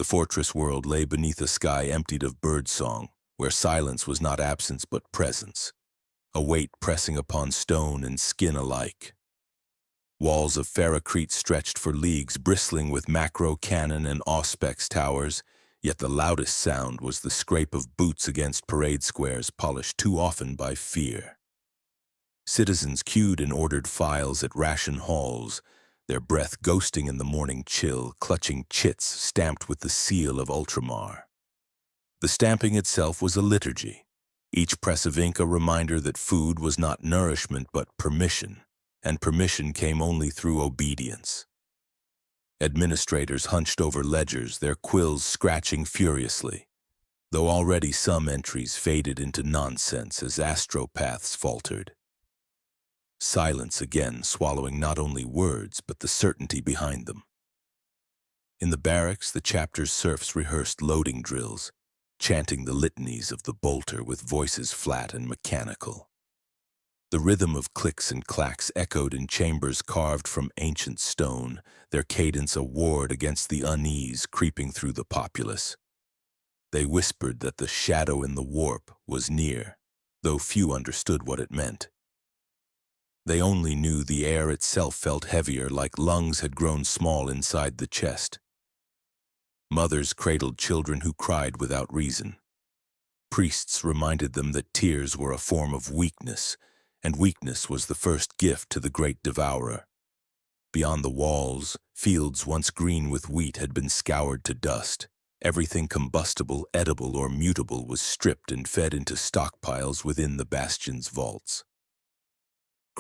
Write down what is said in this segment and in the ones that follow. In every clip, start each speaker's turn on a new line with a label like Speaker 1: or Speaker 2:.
Speaker 1: The fortress world lay beneath a sky emptied of birdsong, where silence was not absence but presence, a weight pressing upon stone and skin alike. Walls of ferrocrete stretched for leagues, bristling with macro cannon and auspex towers, yet the loudest sound was the scrape of boots against parade squares polished too often by fear. Citizens queued in ordered files at ration halls, their breath ghosting in the morning chill, clutching chits stamped with the seal of Ultramar. The stamping itself was a liturgy, each press of ink a reminder that food was not nourishment but permission, and permission came only through obedience. Administrators hunched over ledgers, their quills scratching furiously, though already some entries faded into nonsense as astropaths faltered. Silence again, swallowing not only words but the certainty behind them. In the barracks, the chapter's serfs rehearsed loading drills, chanting the litanies of the bolter with voices flat and mechanical. The rhythm of clicks and clacks echoed in chambers carved from ancient stone, their cadence a ward against the unease creeping through the populace. They whispered that the shadow in the warp was near, though few understood what it meant. They only knew the air itself felt heavier, like lungs had grown small inside the chest. Mothers cradled children who cried without reason. Priests reminded them that tears were a form of weakness, and weakness was the first gift to the great devourer. Beyond the walls, fields once green with wheat had been scoured to dust. Everything combustible, edible, or mutable was stripped and fed into stockpiles within the bastion's vaults.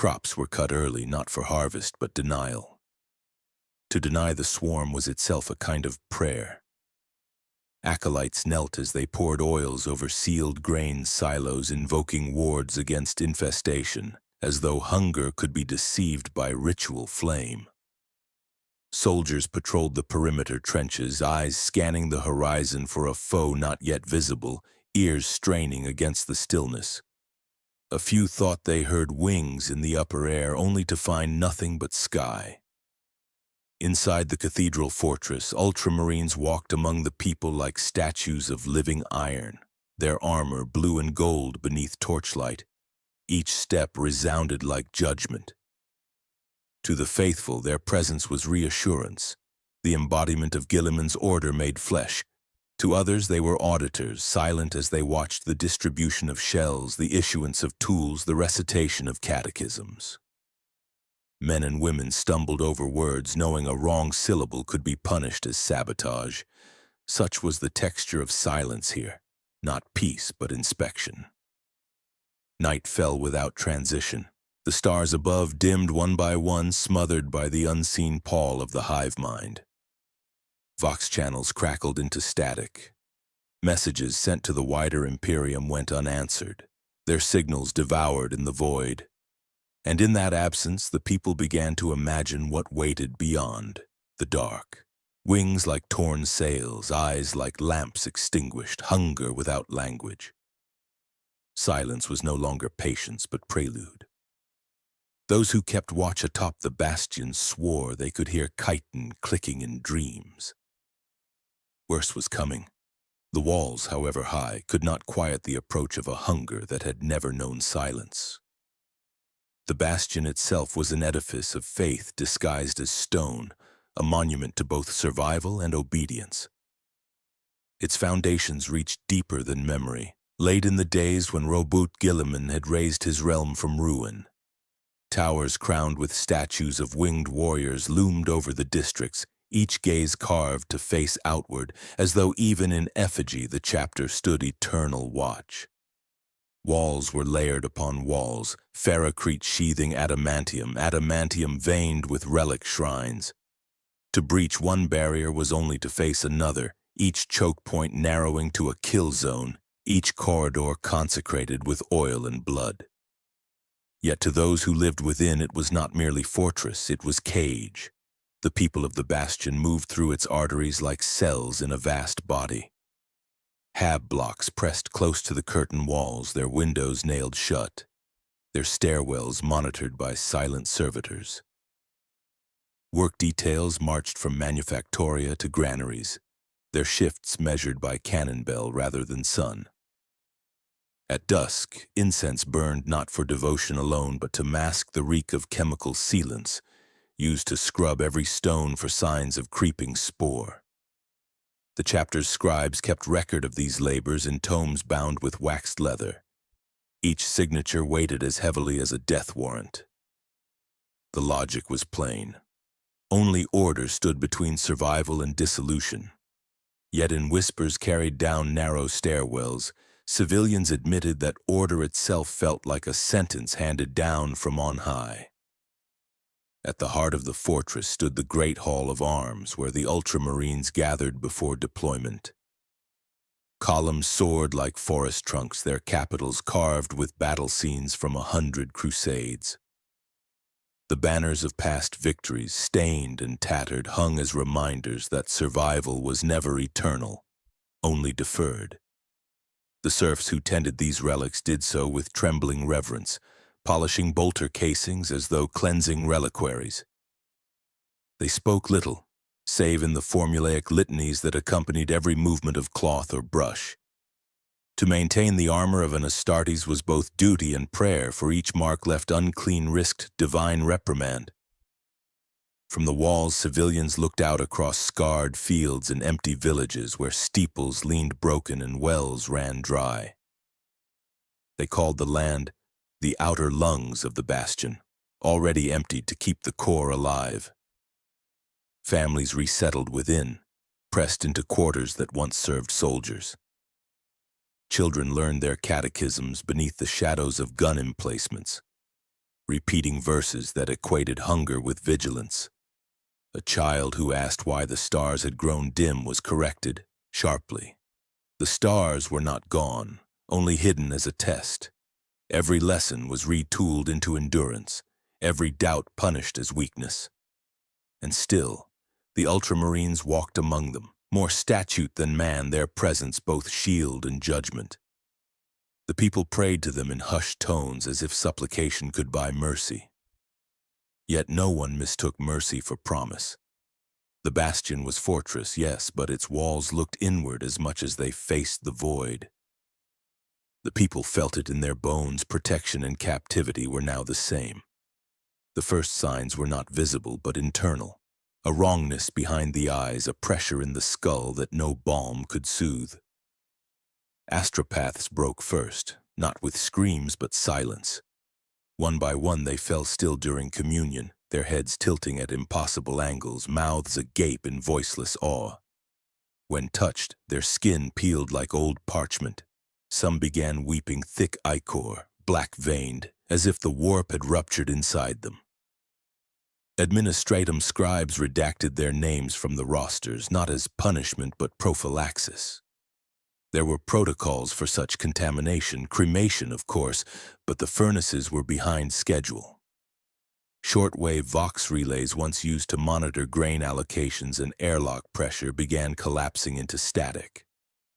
Speaker 1: Crops were cut early, not for harvest, but denial. To deny the swarm was itself a kind of prayer. Acolytes knelt as they poured oils over sealed grain silos, invoking wards against infestation, as though hunger could be deceived by ritual flame. Soldiers patrolled the perimeter trenches, eyes scanning the horizon for a foe not yet visible, ears straining against the stillness. A few thought they heard wings in the upper air, only to find nothing but sky. Inside the cathedral fortress, Ultramarines walked among the people like statues of living iron, their armor blue and gold beneath torchlight. Each step resounded like judgment. To the faithful, their presence was reassurance, the embodiment of Guilliman's order made flesh. To others, they were auditors, silent as they watched the distribution of shells, the issuance of tools, the recitation of catechisms. Men and women stumbled over words, knowing a wrong syllable could be punished as sabotage. Such was the texture of silence here, not peace but inspection. Night fell without transition. The stars above dimmed one by one, smothered by the unseen pall of the hive mind. Vox channels crackled into static. Messages sent to the wider Imperium went unanswered, their signals devoured in the void. And in that absence, the people began to imagine what waited beyond the dark. Wings like torn sails, eyes like lamps extinguished, hunger without language. Silence was no longer patience, but prelude. Those who kept watch atop the bastion swore they could hear chitin clicking in dreams. Worse was coming. The walls, however high, could not quiet the approach of a hunger that had never known silence. The bastion itself was an edifice of faith disguised as stone, a monument to both survival and obedience. Its foundations reached deeper than memory, laid in the days when Robut Guilliman had raised his realm from ruin. Towers crowned with statues of winged warriors loomed over the districts, each gaze carved to face outward, as though even in effigy the chapter stood eternal watch. Walls were layered upon walls, ferrocrete sheathing adamantium, adamantium veined with relic shrines. To breach one barrier was only to face another, each choke point narrowing to a kill zone, each corridor consecrated with oil and blood. Yet to those who lived within, it was not merely fortress, it was cage. The people of the bastion moved through its arteries like cells in a vast body. Hab blocks pressed close to the curtain walls, their windows nailed shut, their stairwells monitored by silent servitors. Work details marched from manufactoria to granaries, their shifts measured by cannon bell rather than sun. At dusk, incense burned not for devotion alone, but to mask the reek of chemical sealants, used to scrub every stone for signs of creeping spore. The chapter's scribes kept record of these labors in tomes bound with waxed leather, each signature weighted as heavily as a death warrant. The logic was plain. Only order stood between survival and dissolution. Yet in whispers carried down narrow stairwells, civilians admitted that order itself felt like a sentence handed down from on high. At the heart of the fortress stood the Great Hall of Arms, where the Ultramarines gathered before deployment. Columns soared like forest trunks, their capitals carved with battle scenes from 100 crusades. The banners of past victories, stained and tattered, hung as reminders that survival was never eternal, only deferred. The serfs who tended these relics did so with trembling reverence, polishing bolter casings as though cleansing reliquaries. They spoke little, save in the formulaic litanies that accompanied every movement of cloth or brush. To maintain the armor of an Astartes was both duty and prayer, for each mark left unclean risked divine reprimand. From the walls, civilians looked out across scarred fields and empty villages where steeples leaned broken and wells ran dry. They called the land the outer lungs of the bastion, already emptied to keep the core alive. Families resettled within, pressed into quarters that once served soldiers. Children learned their catechisms beneath the shadows of gun emplacements, repeating verses that equated hunger with vigilance. A child who asked why the stars had grown dim was corrected, sharply. The stars were not gone, only hidden as a test. Every lesson was retooled into endurance, every doubt punished as weakness. And still, the Ultramarines walked among them, more statute than man, their presence both shield and judgment. The people prayed to them in hushed tones as if supplication could buy mercy. Yet no one mistook mercy for promise. The bastion was fortress, yes, but its walls looked inward as much as they faced the void. The people felt it in their bones. Protection and captivity were now the same. The first signs were not visible but internal. A wrongness behind the eyes, a pressure in the skull that no balm could soothe. Astropaths broke first, not with screams but silence. One by one they fell still during communion, their heads tilting at impossible angles, mouths agape in voiceless awe. When touched, their skin peeled like old parchment. Some began weeping thick ichor, black-veined, as if the warp had ruptured inside them. Administratum scribes redacted their names from the rosters, not as punishment but prophylaxis. There were protocols for such contamination, cremation of course, but the furnaces were behind schedule. Shortwave Vox relays once used to monitor grain allocations and airlock pressure began collapsing into static.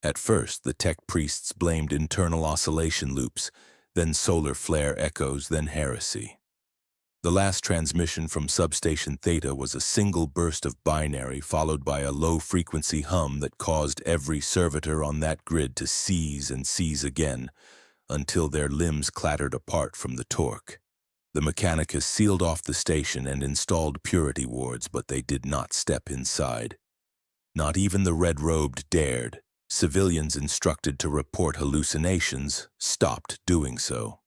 Speaker 1: At first, the tech priests blamed internal oscillation loops, then solar flare echoes, then heresy. The last transmission from Substation Theta was a single burst of binary followed by a low-frequency hum that caused every servitor on that grid to seize and seize again until their limbs clattered apart from the torque. The Mechanicus sealed off the station and installed purity wards, but they did not step inside. Not even the red-robed dared. Civilians instructed to report hallucinations stopped doing so.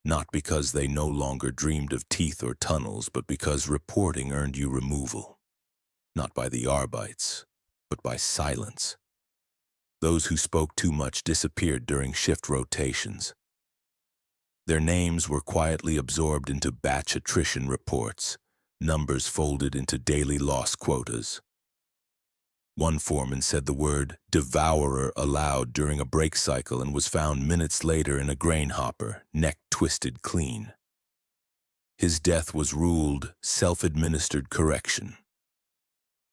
Speaker 1: Not because they no longer dreamed of teeth or tunnels, but because reporting earned you removal. Not by the Arbites, but by silence. Those who spoke too much disappeared during shift rotations. Their names were quietly absorbed into batch attrition reports, numbers folded into daily loss quotas. One foreman said the word devourer aloud during a break cycle and was found minutes later in a grain hopper, neck twisted clean. His death was ruled self-administered correction.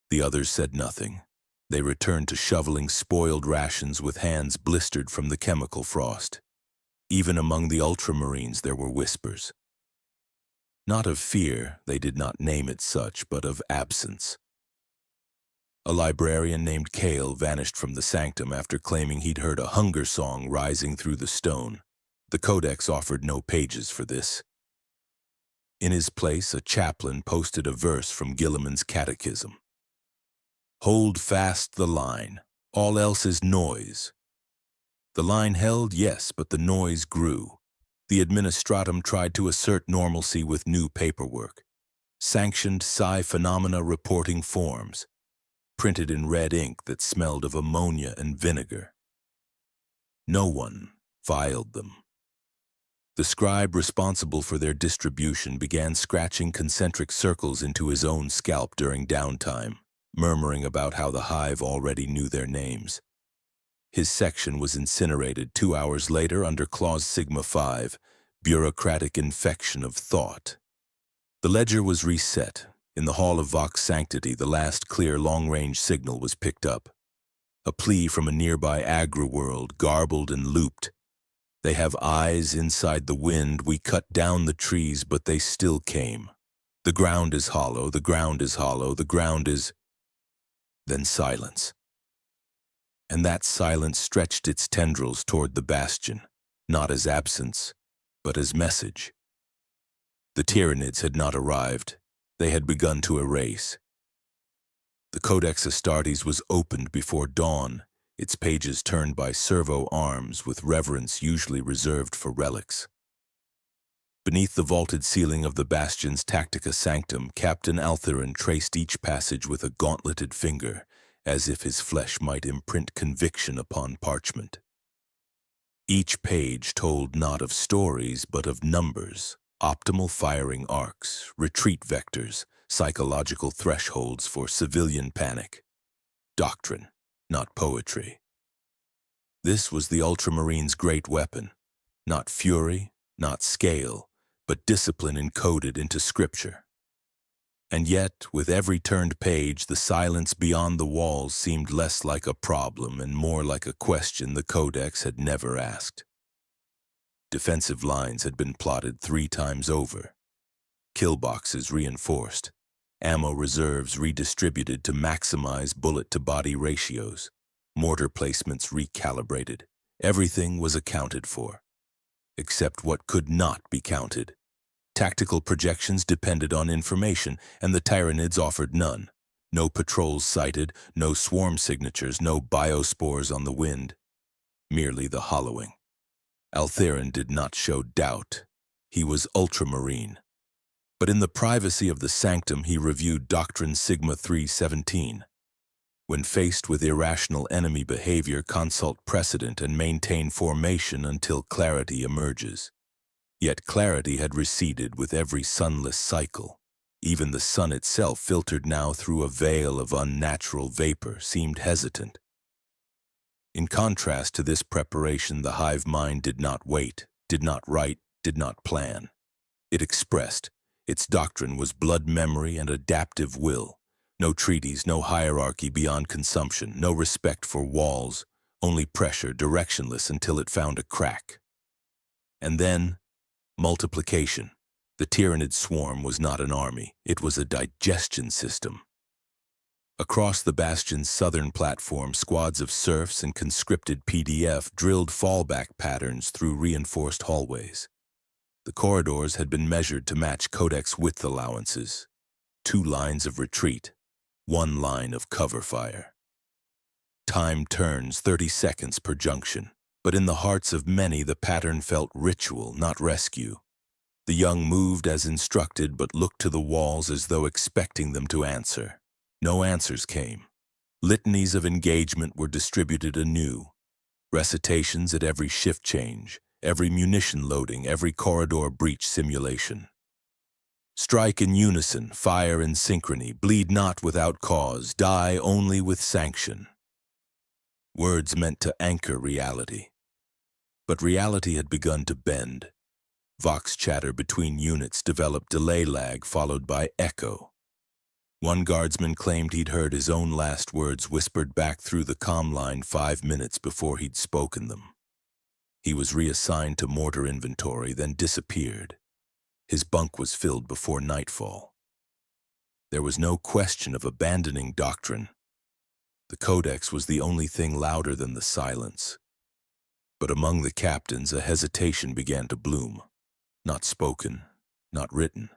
Speaker 1: The others said nothing. They returned to shoveling spoiled rations with hands blistered from the chemical frost. Even among the Ultramarines there were whispers. Not of fear, they did not name it such, but of absence. A librarian named Kale vanished from the sanctum after claiming he'd heard a hunger song rising through the stone. The codex offered no pages for this. In his place, a chaplain posted a verse from Gilliman's catechism. "Hold fast the line. All else is noise." The line held, yes, but the noise grew. The administratum tried to assert normalcy with new paperwork. Sanctioned psi phenomena reporting forms, printed in red ink that smelled of ammonia and vinegar. No one filed them. The scribe responsible for their distribution began scratching concentric circles into his own scalp during downtime, murmuring about how the hive already knew their names. His section was incinerated 2 hours later under Clause Sigma 5, bureaucratic infection of thought. The ledger was reset. In the hall of Vox Sanctity, the last clear long-range signal was picked up. A plea from a nearby agri-world, garbled and looped. "They have eyes inside the wind. We cut down the trees, but they still came. The ground is hollow, the ground is hollow, the ground is..." Then silence. And that silence stretched its tendrils toward the bastion, not as absence, but as message. The Tyranids had not arrived. They had begun to erase. The Codex Astartes was opened before dawn, its pages turned by servo arms with reverence usually reserved for relics. Beneath the vaulted ceiling of the Bastion's Tactica Sanctum, Captain Altharin traced each passage with a gauntleted finger, as if his flesh might imprint conviction upon parchment. Each page told not of stories, but of numbers, optimal firing arcs, retreat vectors, psychological thresholds for civilian panic. Doctrine, not poetry. This was the Ultramarines' great weapon, not fury, not scale, but discipline encoded into scripture. And yet, with every turned page, the silence beyond the walls seemed less like a problem and more like a question the Codex had never asked. Defensive lines had been plotted 3 times over. Kill boxes reinforced. Ammo reserves redistributed to maximize bullet-to-body ratios. Mortar placements recalibrated. Everything was accounted for. Except what could not be counted. Tactical projections depended on information, and the Tyranids offered none. No patrols sighted, no swarm signatures, no biospores on the wind. Merely the hollowing. Altharin did not show doubt. He was Ultramarine. But in the privacy of the sanctum, he reviewed Doctrine Sigma 317. When faced with irrational enemy behavior, consult precedent and maintain formation until clarity emerges. Yet clarity had receded with every sunless cycle. Even the sun itself, filtered now through a veil of unnatural vapor, seemed hesitant. In contrast to this preparation, the hive mind did not wait, did not write, did not plan. It expressed. Its doctrine was blood memory and adaptive will. No treaties, no hierarchy beyond consumption, no respect for walls, only pressure, directionless until it found a crack. And then, multiplication. The Tyranid swarm was not an army, it was a digestion system. Across the Bastion's southern platform, squads of serfs and conscripted PDF drilled fallback patterns through reinforced hallways. The corridors had been measured to match Codex width allowances. 2 lines of retreat, 1 line of cover fire. Time turns 30 seconds per junction, but in the hearts of many the pattern felt ritual, not rescue. The young moved as instructed but looked to the walls as though expecting them to answer. No answers came. Litanies of engagement were distributed anew. Recitations at every shift change, every munition loading, every corridor breach simulation. Strike in unison, fire in synchrony, bleed not without cause, die only with sanction. Words meant to anchor reality. But reality had begun to bend. Vox chatter between units developed delay lag followed by echo. One guardsman claimed he'd heard his own last words whispered back through the comm line 5 minutes before he'd spoken them. He was reassigned to mortar inventory, then disappeared. His bunk was filled before nightfall. There was no question of abandoning doctrine. The codex was the only thing louder than the silence. But among the captains, a hesitation began to bloom. Not spoken, not written.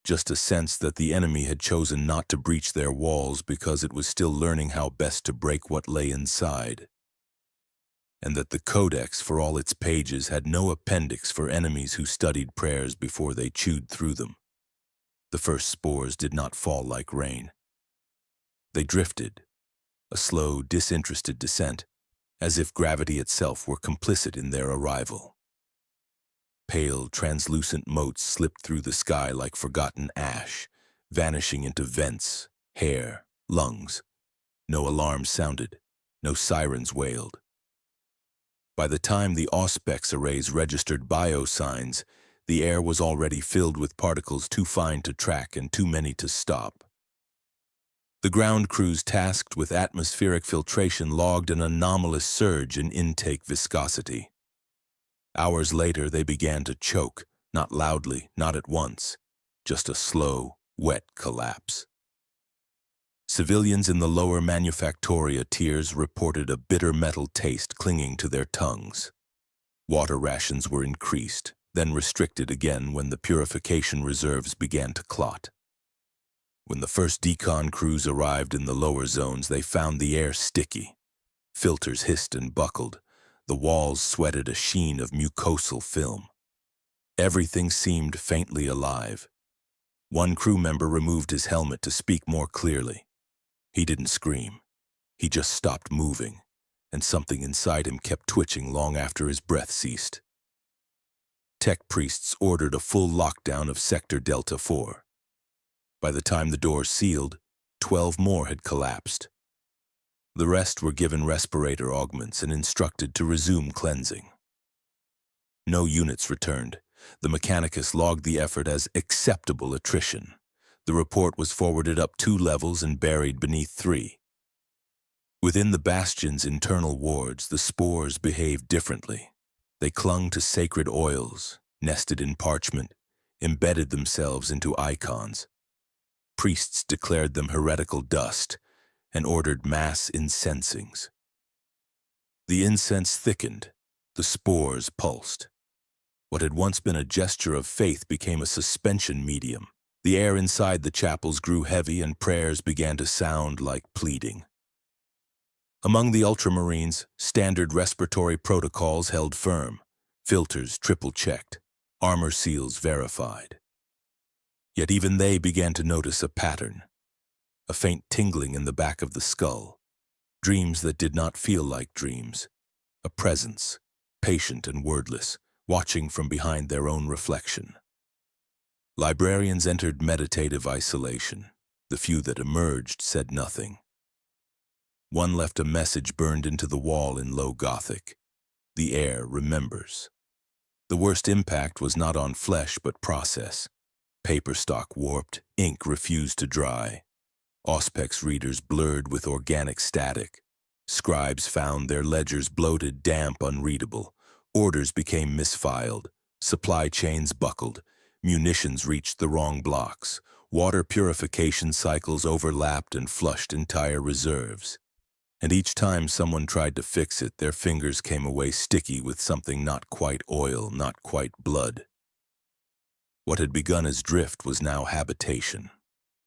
Speaker 1: Just a sense that the enemy had chosen not to breach their walls because it was still learning how best to break what lay inside. And that the codex, for all its pages, had no appendix for enemies who studied prayers before they chewed through them. The first spores did not fall like rain. They drifted, a slow, disinterested descent, as if gravity itself were complicit in their arrival. Pale, translucent motes slipped through the sky like forgotten ash, vanishing into vents, hair, lungs. No alarms sounded, no sirens wailed. By the time the Auspex arrays registered biosigns, the air was already filled with particles too fine to track and too many to stop. The ground crews tasked with atmospheric filtration logged an anomalous surge in intake viscosity. Hours later, they began to choke, not loudly, not at once, just a slow, wet collapse. Civilians in the lower manufactoria tiers reported a bitter metal taste clinging to their tongues. Water rations were increased, then restricted again when the purification reserves began to clot. When the first decon crews arrived in the lower zones, they found the air sticky. Filters hissed and buckled. The walls sweated a sheen of mucosal film. Everything seemed faintly alive. One crew member removed his helmet to speak more clearly. He didn't scream. He just stopped moving, and something inside him kept twitching long after his breath ceased. Tech priests ordered a full lockdown of Sector Delta 4. By the time the doors sealed, 12 more had collapsed. The rest were given respirator augments and instructed to resume cleansing. No units returned. The Mechanicus logged the effort as acceptable attrition. The report was forwarded up 2 levels and buried beneath 3. Within the Bastion's internal wards, the spores behaved differently. They clung to sacred oils, nested in parchment, embedded themselves into icons. Priests declared them heretical dust and ordered mass incensings. The incense thickened, the spores pulsed. What had once been a gesture of faith became a suspension medium. The air inside the chapels grew heavy and prayers began to sound like pleading. Among the Ultramarines, standard respiratory protocols held firm, filters triple-checked, armor seals verified. Yet even they began to notice a pattern, a faint tingling in the back of the skull, dreams that did not feel like dreams, a presence, patient and wordless, watching from behind their own reflection. Librarians entered meditative isolation. The few that emerged said nothing. One left a message burned into the wall in low Gothic. The air remembers. The worst impact was not on flesh but process. Paper stock warped, ink refused to dry. Auspex readers blurred with organic static. Scribes found their ledgers bloated, damp, unreadable. Orders became misfiled. Supply chains buckled. Munitions reached the wrong blocks. Water purification cycles overlapped and flushed entire reserves. And each time someone tried to fix it, their fingers came away sticky with something not quite oil, not quite blood. What had begun as drift was now habitation.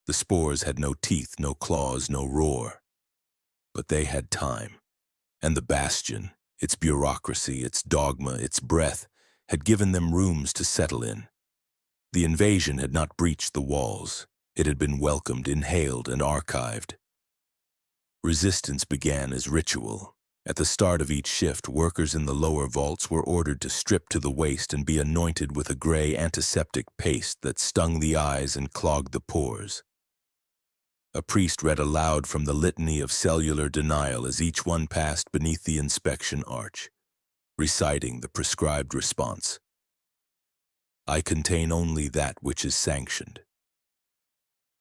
Speaker 1: The spores had no teeth, no claws, no roar. But they had time. And the Bastion, its bureaucracy, its dogma, its breath, had given them rooms to settle in. The invasion had not breached the walls. It had been welcomed, inhaled, and archived. Resistance began as ritual. At the start of each shift, workers in the lower vaults were ordered to strip to the waist and be anointed with a gray antiseptic paste that stung the eyes and clogged the pores. A priest read aloud from the litany of cellular denial as each one passed beneath the inspection arch, reciting the prescribed response. I contain only that which is sanctioned.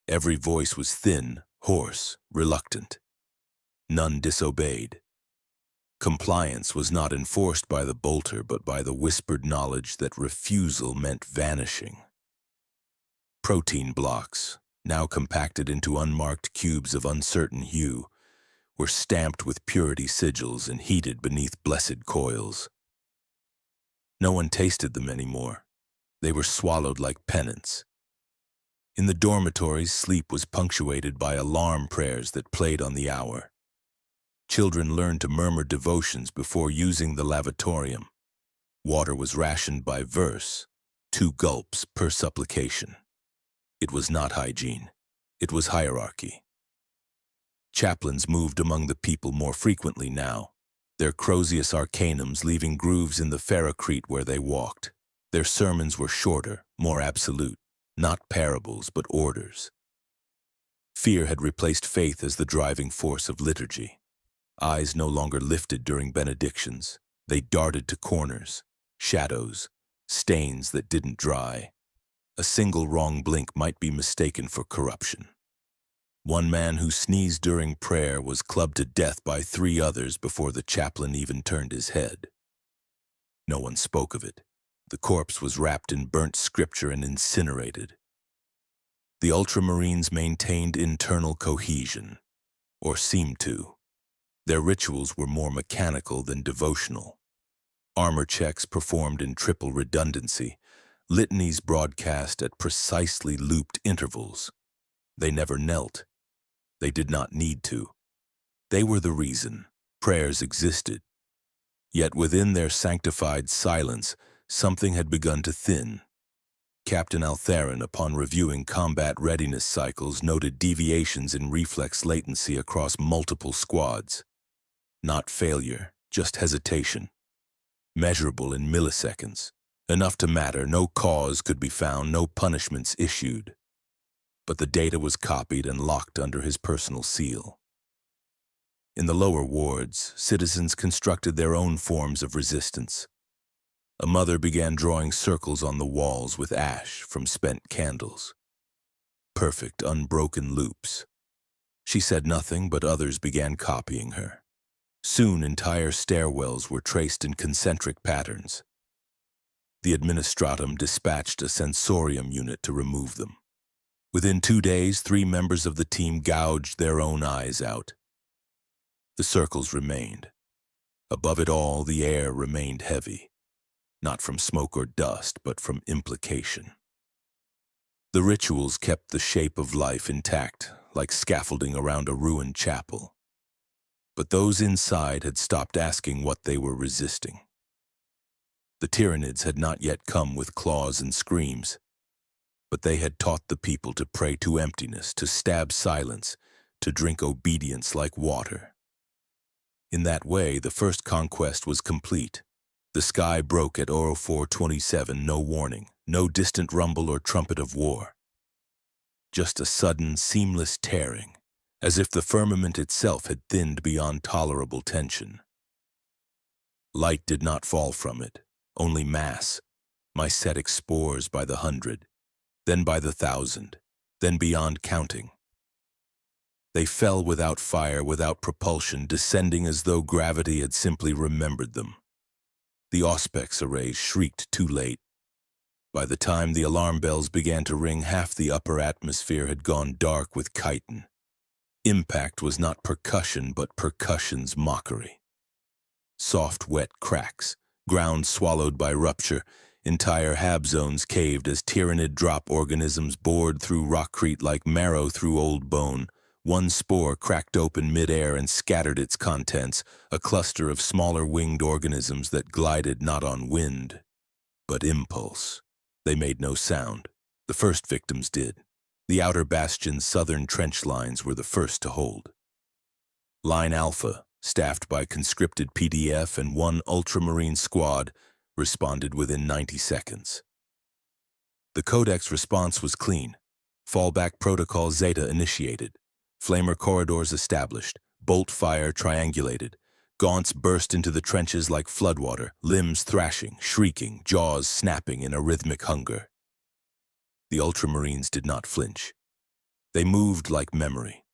Speaker 1: Every voice was thin, hoarse, reluctant. None disobeyed. Compliance was not enforced by the bolter, but by the whispered knowledge that refusal meant vanishing. Protein blocks, now compacted into unmarked cubes of uncertain hue, were stamped with purity sigils and heated beneath blessed coils. No one tasted them anymore. They were swallowed like penance. In the dormitories, sleep was punctuated by alarm prayers that played on the hour. Children learned to murmur devotions before using the lavatorium. Water was rationed by verse, 2 gulps per supplication. It was not hygiene. It was hierarchy. Chaplains moved among the people more frequently now, their Crozius arcanums leaving grooves in the ferrocrete where they walked. Their sermons were shorter, more absolute, not parables but orders. Fear had replaced faith as the driving force of liturgy. Eyes no longer lifted during benedictions. They darted to corners, shadows, stains that didn't dry. A single wrong blink might be mistaken for corruption. One man who sneezed during prayer was clubbed to death by 3 others before the chaplain even turned his head. No one spoke of it. The corpse was wrapped in burnt scripture and incinerated. The Ultramarines maintained internal cohesion, or seemed to. Their rituals were more mechanical than devotional. Armor checks performed in triple redundancy, litanies broadcast at precisely looped intervals. They never knelt. They did not need to. They were the reason prayers existed. Yet within their sanctified silence, something had begun to thin. Captain Altharin, upon reviewing combat readiness cycles, noted deviations in reflex latency across multiple squads. Not failure, just hesitation. Measurable in milliseconds. Enough to matter, no cause could be found, no punishments issued. But the data was copied and locked under his personal seal. In the lower wards, citizens constructed their own forms of resistance. A mother began drawing circles on the walls with ash from spent candles. Perfect, unbroken loops. She said nothing, but others began copying her. Soon entire stairwells were traced in concentric patterns. The administratum dispatched a sensorium unit to remove them. Within 2 days, 3 members of the team gouged their own eyes out. The circles remained. Above it all, the air remained heavy. Not from smoke or dust, but from implication. The rituals kept the shape of life intact, like scaffolding around a ruined chapel. But those inside had stopped asking what they were resisting. The Tyranids had not yet come with claws and screams, but they had taught the people to pray to emptiness, to stab silence, to drink obedience like water. In that way, the first conquest was complete. The sky broke at Oro 427, no warning, no distant rumble or trumpet of war. Just a sudden, seamless tearing, as if the firmament itself had thinned beyond tolerable tension. Light did not fall from it, only mass, mycetic spores by the 100, then by the 1,000, then beyond counting. They fell without fire, without propulsion, descending as though gravity had simply remembered them. The Auspex arrays shrieked too late. By the time the alarm bells began to ring, half the upper atmosphere had gone dark with chitin. Impact was not percussion, but percussion's mockery. Soft, wet cracks, ground swallowed by rupture, entire hab zones caved as Tyranid drop organisms bored through rockcrete like marrow through old bone. One spore cracked open mid-air and scattered its contents, a cluster of smaller winged organisms that glided not on wind, but impulse. They made no sound. The first victims did. The outer bastion's southern trench lines were the first to hold. Line Alpha, staffed by conscripted PDF and 1 Ultramarine squad, responded within 90 seconds. The Codex response was clean. Fallback protocol Zeta initiated. Flamer corridors established, bolt fire triangulated. Gaunts burst into the trenches like floodwater, limbs thrashing, shrieking, jaws snapping in a rhythmic hunger. The Ultramarines did not flinch. They moved like memory.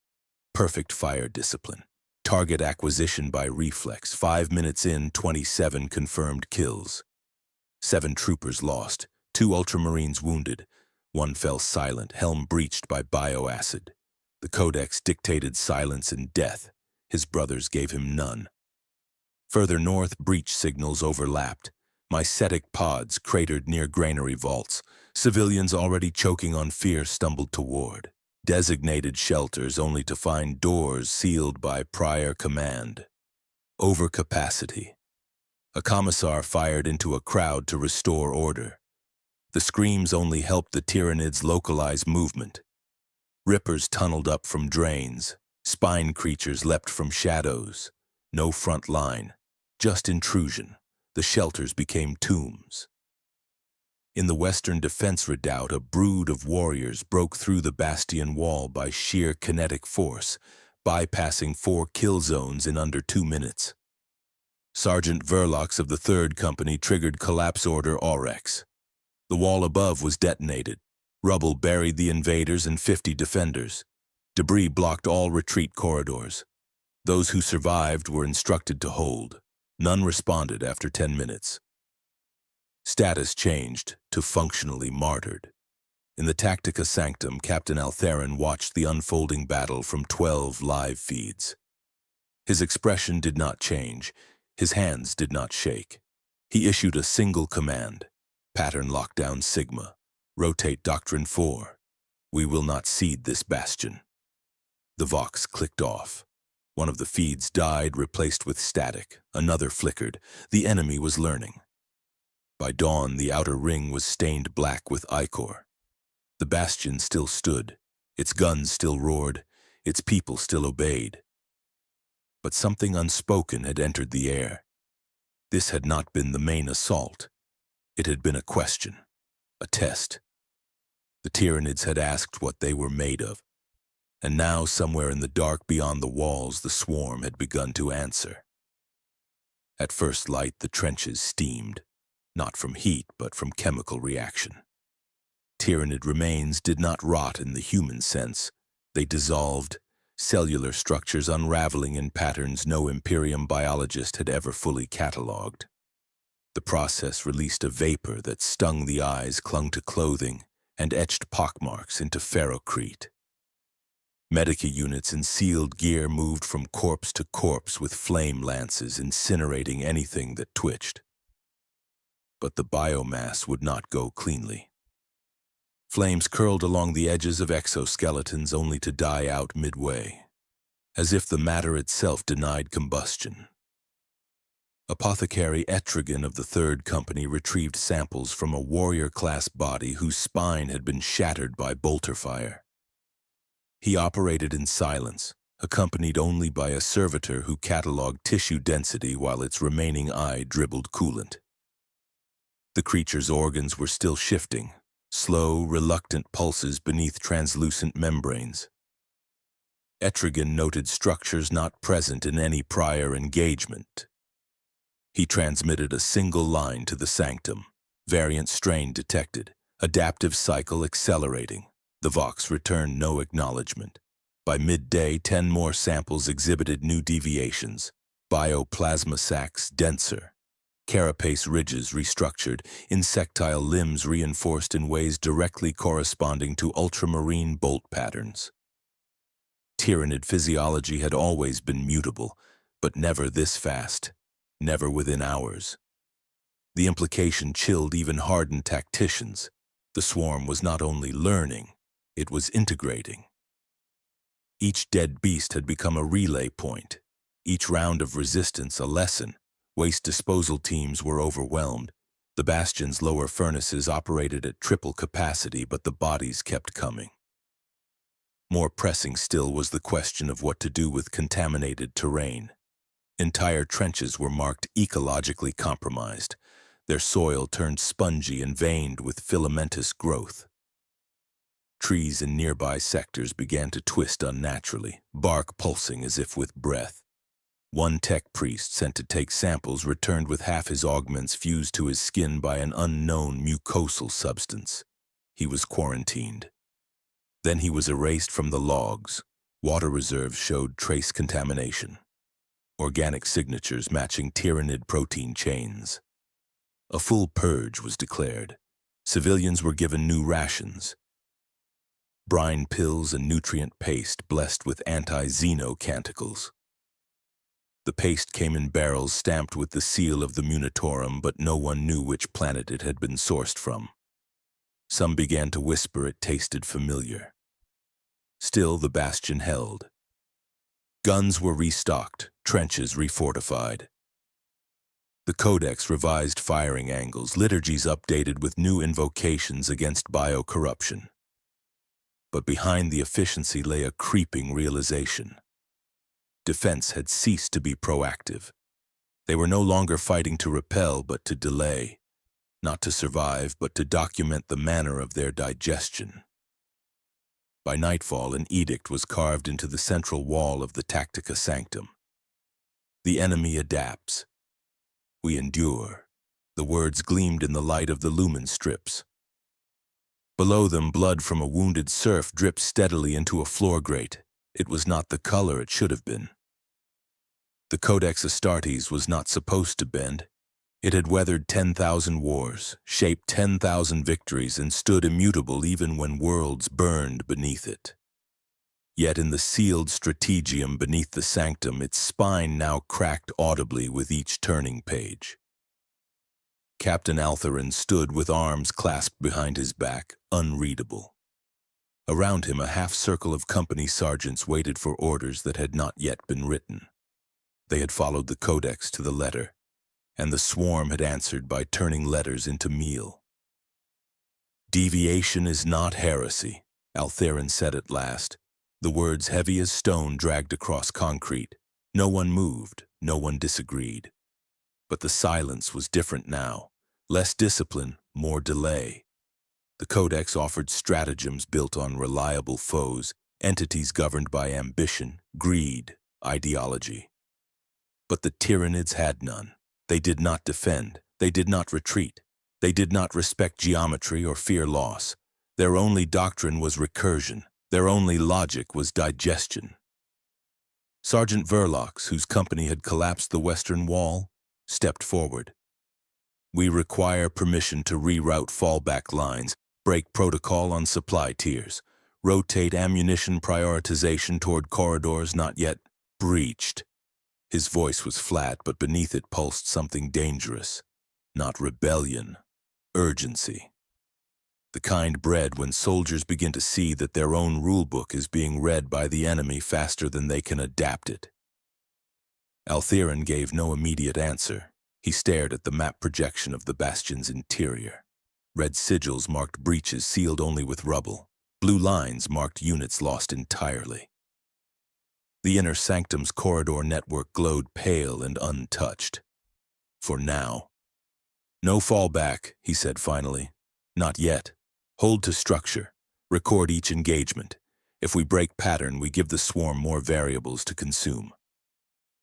Speaker 1: Perfect fire discipline. Target acquisition by reflex. 5 minutes in, 27 confirmed kills. 7 troopers lost, 2 Ultramarines wounded. 1 fell silent, helm breached by bioacid. The Codex dictated silence and death. His brothers gave him none. Further north, breach signals overlapped. Mycetic pods cratered near granary vaults. Civilians already choking on fear stumbled toward designated shelters only to find doors sealed by prior command. Overcapacity. A commissar fired into a crowd to restore order. The screams only helped the Tyranids localize movement. Rippers tunneled up from drains. Spine creatures leapt from shadows. No front line, just intrusion. The shelters became tombs. In the western defense redoubt, a brood of warriors broke through the bastion wall by sheer kinetic force, bypassing 4 kill zones in under 2 minutes. Sergeant Verlox of the 3rd Company triggered Collapse Order Aurex. The wall above was detonated. Rubble buried the invaders and 50 defenders. Debris blocked all retreat corridors. Those who survived were instructed to hold. None responded after 10 minutes. Status changed to functionally martyred. In the Tactica Sanctum, Captain Altherin watched the unfolding battle from 12 live feeds. His expression did not change. His hands did not shake. He issued a single command. Pattern Lockdown Sigma. Rotate Doctrine 4. We will not cede this bastion. The Vox clicked off. One of the feeds died, replaced with static. Another flickered. The enemy was learning. By dawn, the outer ring was stained black with ichor. The bastion still stood. Its guns still roared. Its people still obeyed. But something unspoken had entered the air. This had not been the main assault. It had been a question, a test. The Tyranids had asked what they were made of. And now, somewhere in the dark beyond the walls, the swarm had begun to answer. At first light, the trenches steamed. Not from heat, but from chemical reaction. Tyranid remains did not rot in the human sense. They dissolved, cellular structures unraveling in patterns no Imperium biologist had ever fully catalogued. The process released a vapor that stung the eyes, clung to clothing, and etched pockmarks into ferrocrete. Medica units in sealed gear moved from corpse to corpse with flame lances, incinerating anything that twitched. But the biomass would not go cleanly. Flames curled along the edges of exoskeletons only to die out midway, as if the matter itself denied combustion. Apothecary Etrigan of the 3rd Company retrieved samples from a warrior-class body whose spine had been shattered by bolter fire. He operated in silence, accompanied only by a servitor who catalogued tissue density while its remaining eye dribbled coolant. The creature's organs were still shifting, slow, reluctant pulses beneath translucent membranes. Etrigan noted structures not present in any prior engagement. He transmitted a single line to the sanctum. Variant strain detected. Adaptive cycle accelerating. The Vox returned no acknowledgement. By midday, 10 more samples exhibited new deviations. Bioplasma sacs denser. Carapace ridges restructured, insectile limbs reinforced in ways directly corresponding to ultramarine bolt patterns. Tyranid physiology had always been mutable, but never this fast, never within hours. The implication chilled even hardened tacticians. The swarm was not only learning, it was integrating. Each dead beast had become a relay point, each round of resistance a lesson. Waste disposal teams were overwhelmed. The bastion's lower furnaces operated at triple capacity, but the bodies kept coming. More pressing still was the question of what to do with contaminated terrain. Entire trenches were marked ecologically compromised. Their soil turned spongy and veined with filamentous growth. Trees in nearby sectors began to twist unnaturally, bark pulsing as if with breath. One tech priest sent to take samples returned with half his augments fused to his skin by an unknown mucosal substance. He was quarantined. Then he was erased from the logs. Water reserves showed trace contamination. Organic signatures matching Tyranid protein chains. A full purge was declared. Civilians were given new rations. Brine pills and nutrient paste blessed with anti-xeno canticles. The paste came in barrels stamped with the seal of the Munitorum, but no one knew which planet it had been sourced from. Some began to whisper it tasted familiar. Still, the bastion held. Guns were restocked, trenches refortified. The Codex revised firing angles, liturgies updated with new invocations against biocorruption. But behind the efficiency lay a creeping realization. Defense had ceased to be proactive. They were no longer fighting to repel, but to delay. Not to survive, but to document the manner of their digestion. By nightfall, an edict was carved into the central wall of the Tactica Sanctum. The enemy adapts. We endure. The words gleamed in the light of the lumen strips. Below them, blood from a wounded serf dripped steadily into a floor grate. It was not the color it should have been. The Codex Astartes was not supposed to bend. It had weathered 10,000 wars, shaped 10,000 victories, and stood immutable even when worlds burned beneath it. Yet in the sealed strategium beneath the sanctum, its spine now cracked audibly with each turning page. Captain Altharin stood with arms clasped behind his back, unreadable. Around him, a half-circle of company sergeants waited for orders that had not yet been written. They had followed the Codex to the letter, and the swarm had answered by turning letters into meal. "Deviation is not heresy," Altharin said at last, the words heavy as stone dragged across concrete. No one moved, no one disagreed. But the silence was different now. Less discipline, more delay. The Codex offered stratagems built on reliable foes, entities governed by ambition, greed, ideology. But the Tyranids had none. They did not defend. They did not retreat. They did not respect geometry or fear loss. Their only doctrine was recursion. Their only logic was digestion. Sergeant Verlox, whose company had collapsed the western wall, stepped forward. "We require permission to reroute fallback lines, break protocol on supply tiers, rotate ammunition prioritization toward corridors not yet breached." His voice was flat, but beneath it pulsed something dangerous. Not rebellion, urgency. The kind bred when soldiers begin to see that their own rulebook is being read by the enemy faster than they can adapt it. Altharin gave no immediate answer. He stared at the map projection of the bastion's interior. Red sigils marked breaches sealed only with rubble. Blue lines marked units lost entirely. The inner sanctum's corridor network glowed pale and untouched. For now. "No fallback," he said finally. "Not yet. Hold to structure. Record each engagement. If we break pattern, we give the swarm more variables to consume."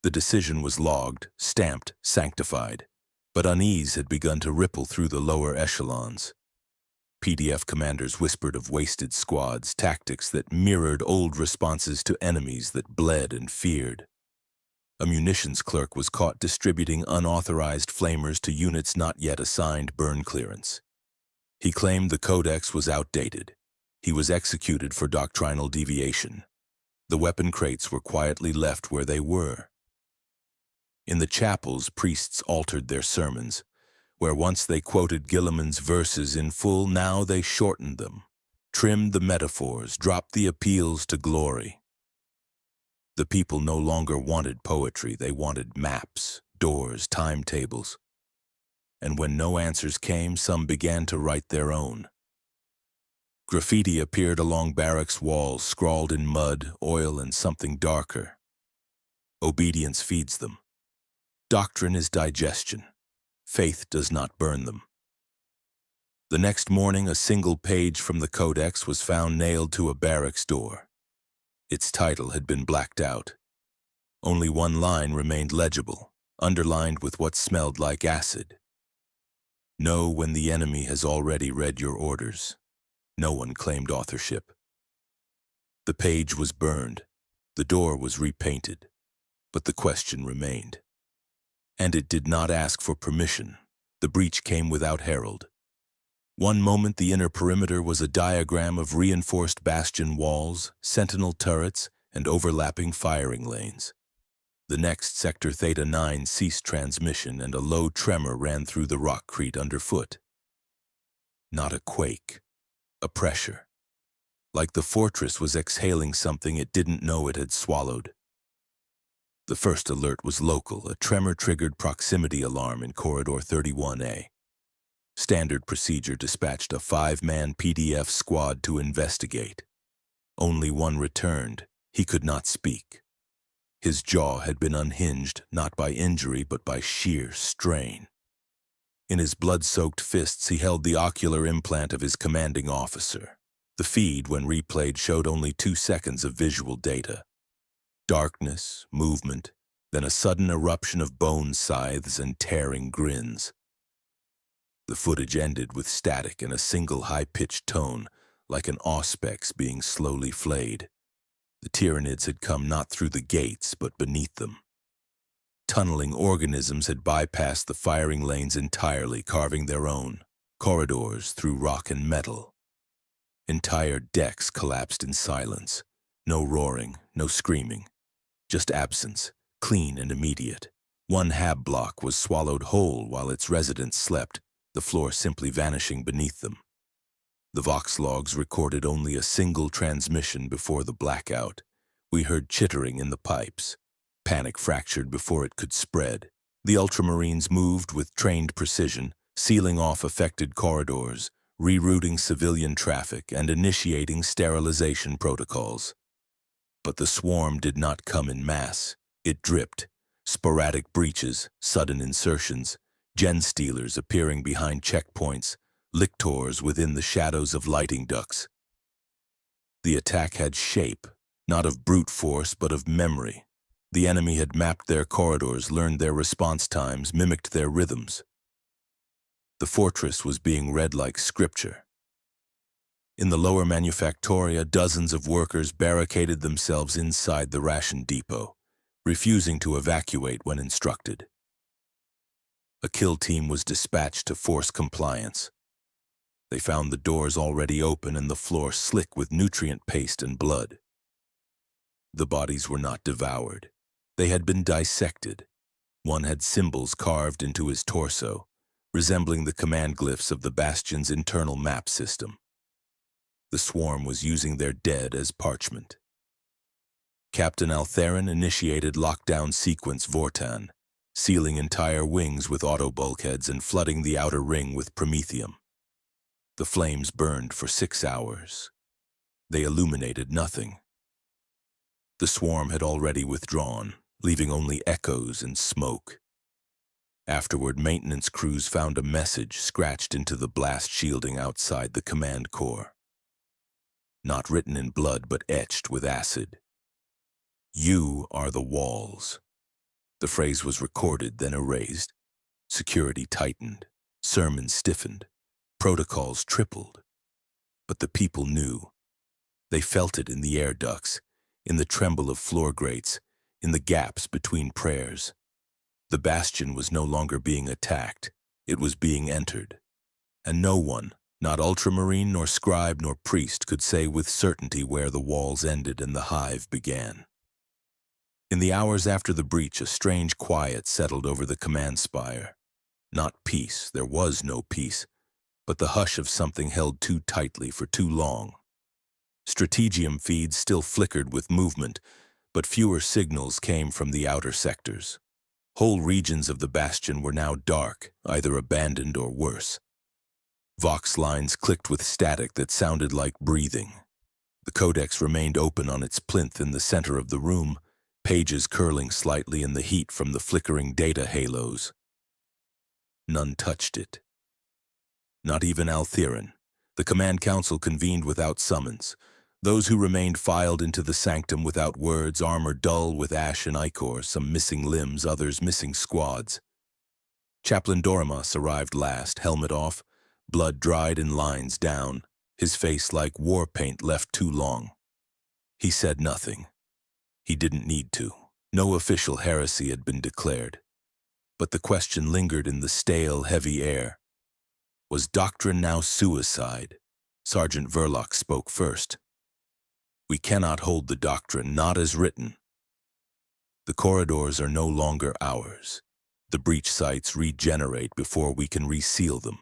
Speaker 1: The decision was logged, stamped, sanctified, but unease had begun to ripple through the lower echelons. PDF commanders whispered of wasted squads, tactics that mirrored old responses to enemies that bled and feared. A munitions clerk was caught distributing unauthorized flamers to units not yet assigned burn clearance. He claimed the Codex was outdated. He was executed for doctrinal deviation. The weapon crates were quietly left where they were. In the chapels, priests altered their sermons. Where once they quoted Gilliman's verses in full, now they shortened them, trimmed the metaphors, dropped the appeals to glory. The people no longer wanted poetry, they wanted maps, doors, timetables. And when no answers came, some began to write their own. Graffiti appeared along barracks' walls, scrawled in mud, oil, and something darker. Obedience feeds them. Doctrine is digestion. Faith does not burn them. The next morning, a single page from the Codex was found nailed to a barracks door. Its title had been blacked out. Only one line remained legible, underlined with what smelled like acid. "Know when the enemy has already read your orders." No one claimed authorship. The page was burned. The door was repainted. But the question remained. And it did not ask for permission. The breach came without herald. One moment the inner perimeter was a diagram of reinforced bastion walls, sentinel turrets, and overlapping firing lanes. The next, Sector Theta 9 ceased transmission and a low tremor ran through the rockcrete underfoot. Not a quake, a pressure. Like the fortress was exhaling something it didn't know it had swallowed. The first alert was local, a tremor-triggered proximity alarm in Corridor 31A. Standard procedure dispatched a 5-man PDF squad to investigate. Only one returned. He could not speak. His jaw had been unhinged, not by injury, but by sheer strain. In his blood-soaked fists, he held the ocular implant of his commanding officer. The feed, when replayed, showed only 2 seconds of visual data. Darkness, movement, then a sudden eruption of bone scythes and tearing grins. The footage ended with static and a single high-pitched tone, like an auspex being slowly flayed. The Tyranids had come not through the gates, but beneath them. Tunneling organisms had bypassed the firing lanes entirely, carving their own corridors through rock and metal. Entire decks collapsed in silence. No roaring, no screaming. Just absence, clean and immediate. One hab block was swallowed whole while its residents slept, the floor simply vanishing beneath them. The Vox logs recorded only a single transmission before the blackout. We heard chittering in the pipes. Panic fractured before it could spread. The Ultramarines moved with trained precision, sealing off affected corridors, rerouting civilian traffic, and initiating sterilization protocols. But the swarm did not come in mass. It dripped. Sporadic breaches, sudden insertions, gen-stealers appearing behind checkpoints, lictors within the shadows of lighting ducts. The attack had shape, not of brute force but of memory. The enemy had mapped their corridors, learned their response times, mimicked their rhythms. The fortress was being read like scripture. In the lower manufactoria, dozens of workers barricaded themselves inside the ration depot, refusing to evacuate when instructed. A kill team was dispatched to force compliance. They found the doors already open and the floor slick with nutrient paste and blood. The bodies were not devoured. They had been dissected. One had symbols carved into his torso, resembling the command glyphs of the Bastion's internal map system. The swarm was using their dead as parchment. Captain Altherin initiated lockdown sequence Vortan, sealing entire wings with auto bulkheads and flooding the outer ring with promethium. The flames burned for 6 hours. They illuminated nothing. The swarm had already withdrawn, leaving only echoes and smoke. Afterward, maintenance crews found a message scratched into the blast shielding outside the command core. Not written in blood, but etched with acid. "You are the walls." The phrase was recorded, then erased. Security tightened. Sermons stiffened. Protocols tripled. But the people knew. They felt it in the air ducts, in the tremble of floor grates, in the gaps between prayers. The Bastion was no longer being attacked. It was being entered. And no one, not Ultramarine nor scribe nor priest, could say with certainty where the walls ended and the hive began. In the hours after the breach, a strange quiet settled over the command spire. Not peace, there was no peace, but the hush of something held too tightly for too long. Strategium feeds still flickered with movement, but fewer signals came from the outer sectors. Whole regions of the Bastion were now dark, either abandoned or worse. Vox lines clicked with static that sounded like breathing. The codex remained open on its plinth in the center of the room, pages curling slightly in the heat from the flickering data halos. None touched it. Not even Altherin. The command council convened without summons. Those who remained filed into the sanctum without words, armor dull with ash and ichor, some missing limbs, others missing squads. Chaplain Dorimas arrived last, helmet off, blood dried in lines down, his face like war paint left too long. He said nothing. He didn't need to. No official heresy had been declared. But the question lingered in the stale, heavy air. Was doctrine now suicide? Sergeant Verloc spoke first. "We cannot hold the doctrine, not as written." The corridors are no longer ours. The breach sites regenerate before we can reseal them.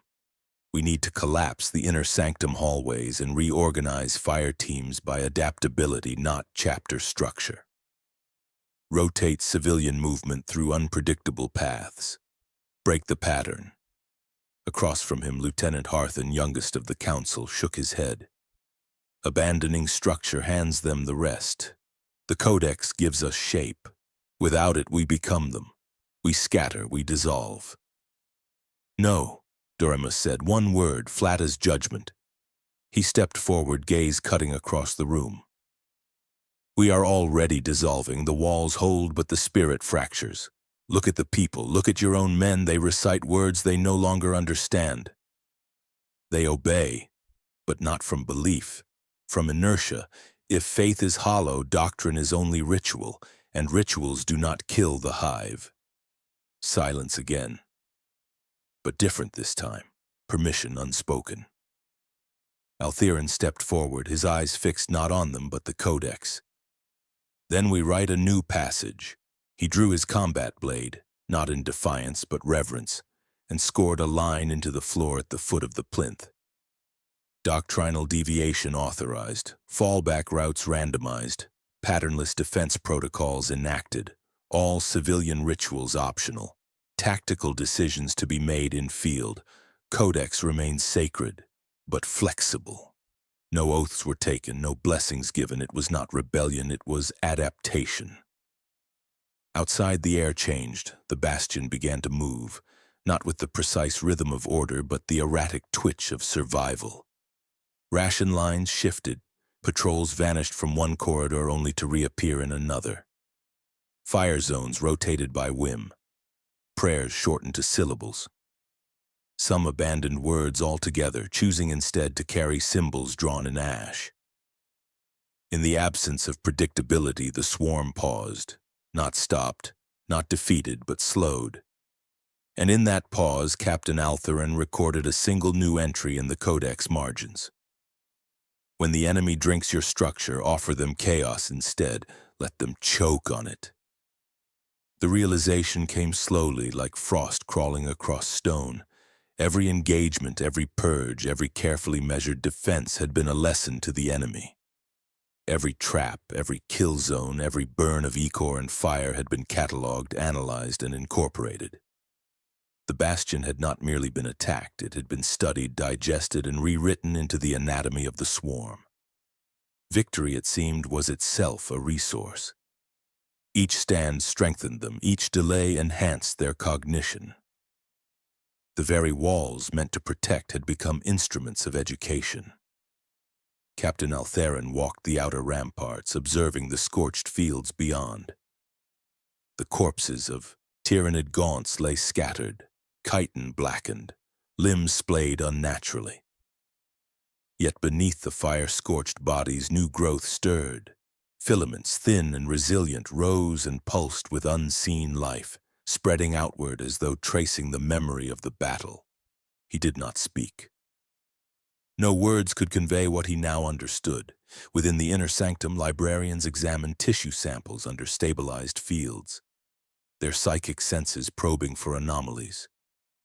Speaker 1: We need to collapse the inner sanctum hallways and reorganize fire teams by adaptability, not chapter structure. Rotate civilian movement through unpredictable paths. Break the pattern. Across from him, Lieutenant Harthen, youngest of the council, shook his head. Abandoning structure hands them the rest. The Codex gives us shape. Without it, we become them. We scatter, we dissolve. No, Doremus said, one word, flat as judgment. He stepped forward, gaze cutting across the room. We are already dissolving. The walls hold, but the spirit fractures. Look at the people. Look at your own men. They recite words they no longer understand. They obey, but not from belief, from inertia. If faith is hollow, doctrine is only ritual, and rituals do not kill the hive. Silence again. But different this time. Permission unspoken. Altheron stepped forward, his eyes fixed not on them but the Codex. Then we write a new passage. He drew his combat blade, not in defiance but reverence, and scored a line into the floor at the foot of the plinth. Doctrinal deviation authorized, fallback routes randomized, patternless defense protocols enacted, all civilian rituals optional, tactical decisions to be made in field. Codex remains sacred, but flexible. No oaths were taken, no blessings given. It was not rebellion, it was adaptation. Outside, the air changed. The Bastion began to move, not with the precise rhythm of order, but the erratic twitch of survival. Ration lines shifted. Patrols vanished from one corridor only to reappear in another. Fire zones rotated by whim. Prayers shortened to syllables. Some abandoned words altogether, choosing instead to carry symbols drawn in ash. In the absence of predictability, the swarm paused, not stopped, not defeated, but slowed. And in that pause, Captain Altheron recorded a single new entry in the Codex margins. When the enemy drinks your structure, offer them chaos instead. Let them choke on it. The realization came slowly, like frost crawling across stone. Every engagement, every purge, every carefully measured defense had been a lesson to the enemy. Every trap, every kill zone, every burn of echor and fire had been catalogued, analyzed, and incorporated. The Bastion had not merely been attacked, it had been studied, digested, and rewritten into the anatomy of the swarm. Victory, it seemed, was itself a resource. Each stand strengthened them, each delay enhanced their cognition. The very walls meant to protect had become instruments of education. Captain Altheron walked the outer ramparts, observing the scorched fields beyond. The corpses of Tyranid gaunts lay scattered, chitin blackened, limbs splayed unnaturally. Yet beneath the fire-scorched bodies, new growth stirred. Filaments, thin and resilient, rose and pulsed with unseen life, spreading outward as though tracing the memory of the battle. He did not speak. No words could convey what he now understood. Within the inner sanctum, librarians examined tissue samples under stabilized fields, their psychic senses probing for anomalies.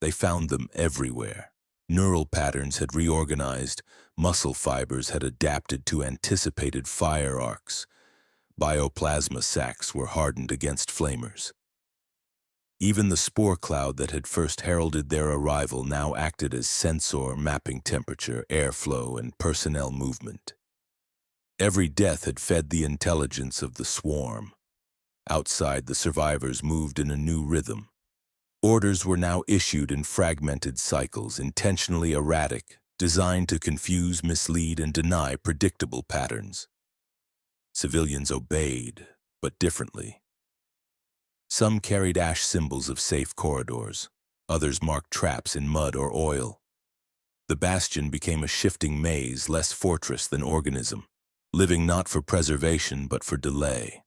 Speaker 1: They found them everywhere. Neural patterns had reorganized, muscle fibers had adapted to anticipated fire arcs. Bioplasma sacs were hardened against flamers. Even the spore cloud that had first heralded their arrival now acted as sensor, mapping temperature, airflow, and personnel movement. Every death had fed the intelligence of the swarm. Outside, the survivors moved in a new rhythm. Orders were now issued in fragmented cycles, intentionally erratic, designed to confuse, mislead, and deny predictable patterns. Civilians obeyed, but differently. Some carried ash symbols of safe corridors. Others marked traps in mud or oil. The Bastion became a shifting maze, less fortress than organism, living not for preservation but for delay.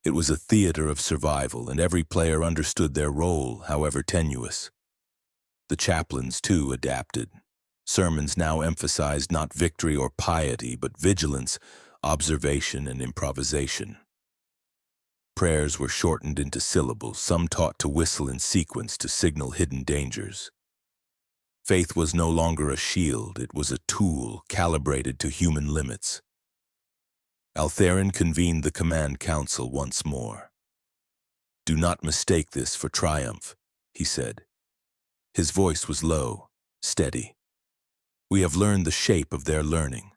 Speaker 1: It was a theater of survival, and every player understood their role, however tenuous. The chaplains, too, adapted. Sermons now emphasized not victory or piety, but vigilance, observation, and improvisation. prayers were shortened into syllables, some taught to whistle in sequence to signal hidden dangers. Faith was no longer a shield, it was a tool calibrated to human limits. Altherin convened the command council once more. "Do not mistake this for triumph," he said. His voice was low, steady. "We have learned the shape of their learning.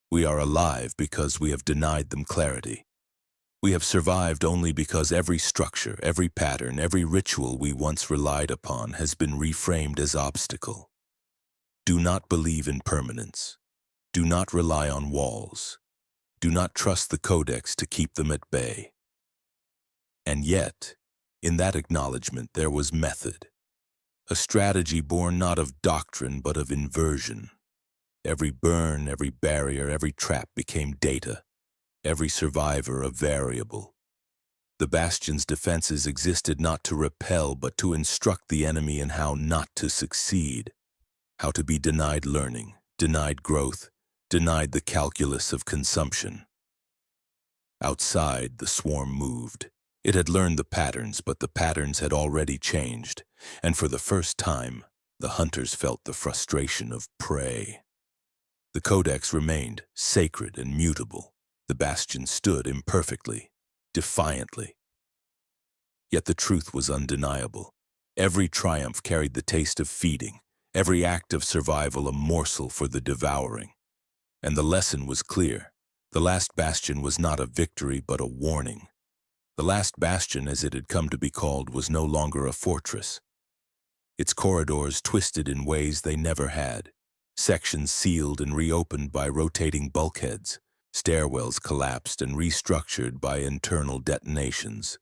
Speaker 1: We are alive because we have denied them clarity. We have survived only because every structure, every pattern, every ritual we once relied upon has been reframed as obstacle. Do not believe in permanence. Do not rely on walls. Do not trust the codex to keep them at bay." And yet, in that acknowledgement there was method. A strategy born not of doctrine but of inversion. Every burn, every barrier, every trap became data, every survivor a variable. The Bastion's defenses existed not to repel but to instruct the enemy in how not to succeed, how to be denied learning, denied growth, denied the calculus of consumption. Outside, the swarm moved. It had learned the patterns, but the patterns had already changed, and for the first time, the hunters felt the frustration of prey. The codex remained sacred and mutable. The Bastion stood imperfectly, defiantly. Yet the truth was undeniable. Every triumph carried the taste of feeding, every act of survival a morsel for the devouring. And the lesson was clear. The Last Bastion was not a victory but a warning. The Last Bastion, as it had come to be called, was no longer a fortress. Its corridors twisted in ways they never had, sections sealed and reopened by rotating bulkheads, stairwells collapsed and restructured by internal detonations.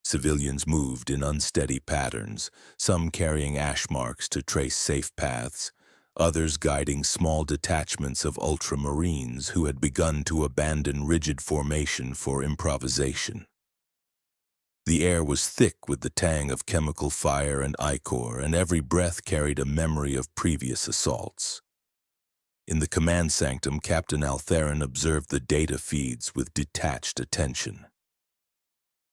Speaker 1: Civilians moved in unsteady patterns, some carrying ash marks to trace safe paths, others guiding small detachments of Ultramarines who had begun to abandon rigid formation for improvisation. The air was thick with the tang of chemical fire and ichor, and every breath carried a memory of previous assaults. In the command sanctum, Captain Altherin observed the data feeds with detached attention.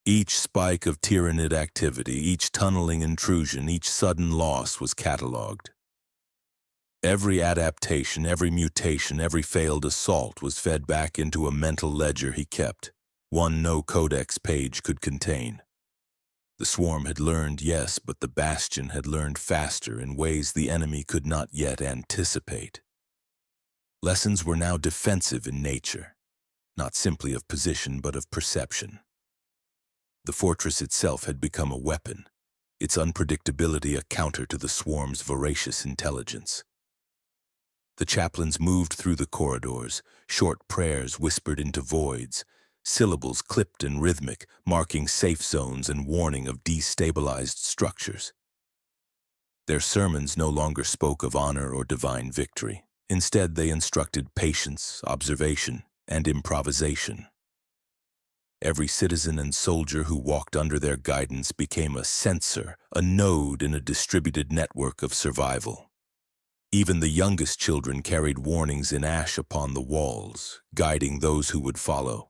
Speaker 1: Each spike of Tyranid activity, each tunneling intrusion, each sudden loss was catalogued. Every adaptation, every mutation, every failed assault was fed back into a mental ledger he kept, one no codex page could contain. The swarm had learned, yes, but the Bastion had learned faster in ways the enemy could not yet anticipate. Lessons were now defensive in nature, not simply of position but of perception. The fortress itself had become a weapon, its unpredictability a counter to the swarm's voracious intelligence. The chaplains moved through the corridors, short prayers whispered into voids, syllables clipped and rhythmic, marking safe zones and warning of destabilized structures. Their sermons no longer spoke of honor or divine victory. Instead, they instructed patience, observation, and improvisation. Every citizen and soldier who walked under their guidance became a sensor, a node in a distributed network of survival. Even the youngest children carried warnings in ash upon the walls, guiding those who would follow.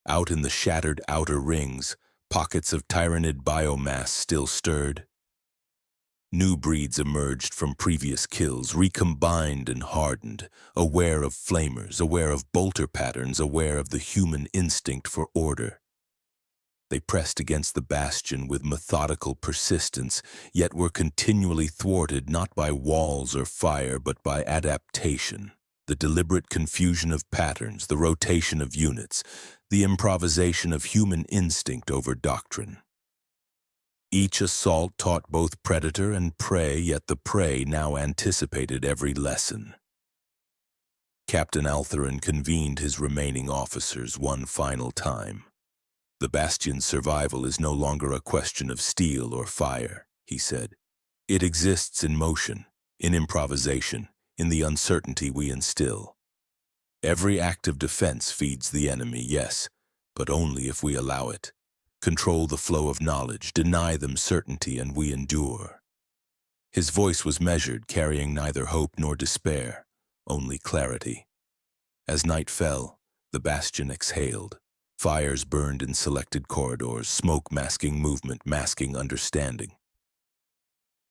Speaker 1: Out in the shattered outer rings, pockets of Tyranid biomass still stirred. New breeds emerged from previous kills, recombined and hardened, aware of flamers, aware of bolter patterns, aware of the human instinct for order. They pressed against the Bastion with methodical persistence, yet were continually thwarted not by walls or fire, but by adaptation, the deliberate confusion of patterns, the rotation of units, the improvisation of human instinct over doctrine. Each assault taught both predator and prey, yet the prey now anticipated every lesson. Captain Altherin convened his remaining officers one final time. "The Bastion's survival is no longer a question of steel or fire," he said. "It exists in motion, in improvisation, in the uncertainty we instill. Every act of defense feeds the enemy, yes, but only if we allow it. Control the flow of knowledge, deny them certainty, and we endure." His voice was measured, carrying neither hope nor despair, only clarity. As night fell, the Bastion exhaled, Fires burned in selected corridors, smoke masking movement, masking understanding.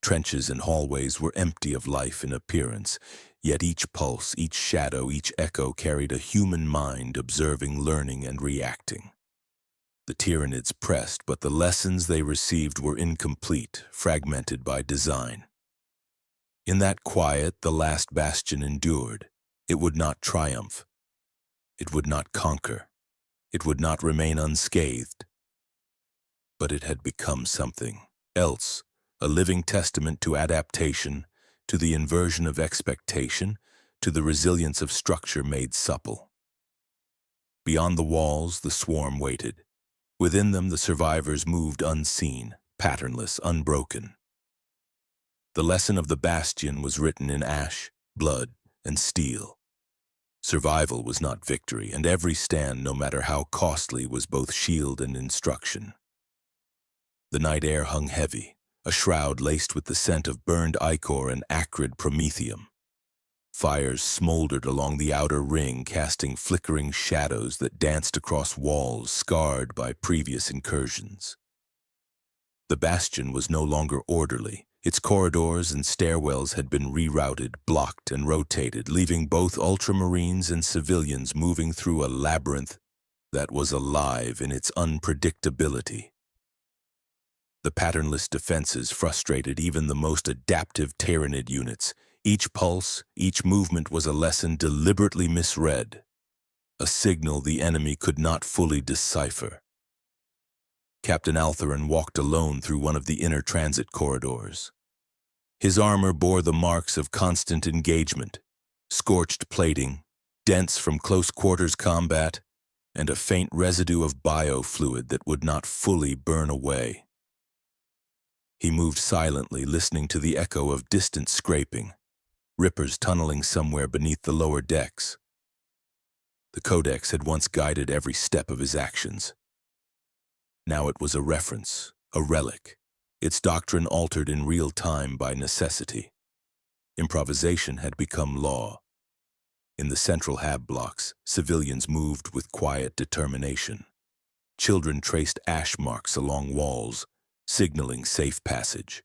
Speaker 1: Trenches and hallways were empty of life in appearance, yet each pulse, each shadow, each echo carried a human mind observing, learning, and reacting. The Tyranids pressed, but the lessons they received were incomplete, fragmented by design. In that quiet, the Last Bastion endured. It would not triumph. It would not conquer. It would not remain unscathed. But it had become something else, a living testament to adaptation, to the inversion of expectation, to the resilience of structure made supple. Beyond the walls, the swarm waited. Within them, the survivors moved unseen, patternless, unbroken. The lesson of the Bastion was written in ash, blood, and steel. Survival was not victory, and every stand, no matter how costly, was both shield and instruction. The night air hung heavy, a shroud laced with the scent of burned ichor and acrid promethium. Fires smoldered along the outer ring, casting flickering shadows that danced across walls scarred by previous incursions. The Bastion was no longer orderly. Its corridors and stairwells had been rerouted, blocked, and rotated, leaving both Ultramarines and civilians moving through a labyrinth that was alive in its unpredictability. The patternless defenses frustrated even the most adaptive Tyranid units. Each pulse, each movement was a lesson deliberately misread, a signal the enemy could not fully decipher. Captain Altherin walked alone through one of the inner transit corridors. His armor bore the marks of constant engagement, scorched plating, dents from close-quarters combat, and a faint residue of biofluid that would not fully burn away. He moved silently, listening to the echo of distant scraping, rippers tunneling somewhere beneath the lower decks. The Codex had once guided every step of his actions. Now it was a reference, a relic, its doctrine altered in real time by necessity. Improvisation had become law. In the central hab blocks, civilians moved with quiet determination. Children traced ash marks along walls, signaling safe passage.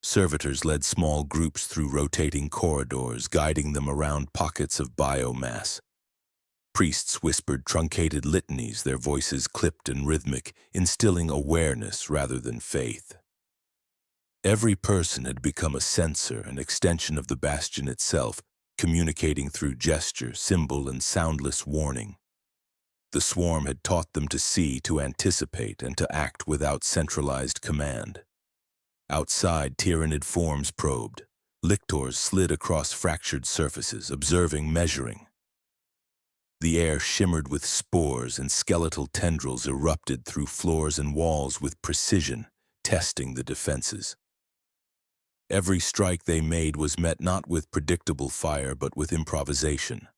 Speaker 1: Servitors led small groups through rotating corridors, guiding them around pockets of biomass. Priests whispered truncated litanies, their voices clipped and rhythmic, instilling awareness rather than faith. Every person had become a sensor, an extension of the Bastion itself, communicating through gesture, symbol, and soundless warning. The swarm had taught them to see, to anticipate, and to act without centralized command. Outside, Tyranid forms probed. Lictors slid across fractured surfaces, observing, measuring. The air shimmered with spores, and skeletal tendrils erupted through floors and walls with precision, testing the defenses. Every strike they made was met not with predictable fire, but with improvisation.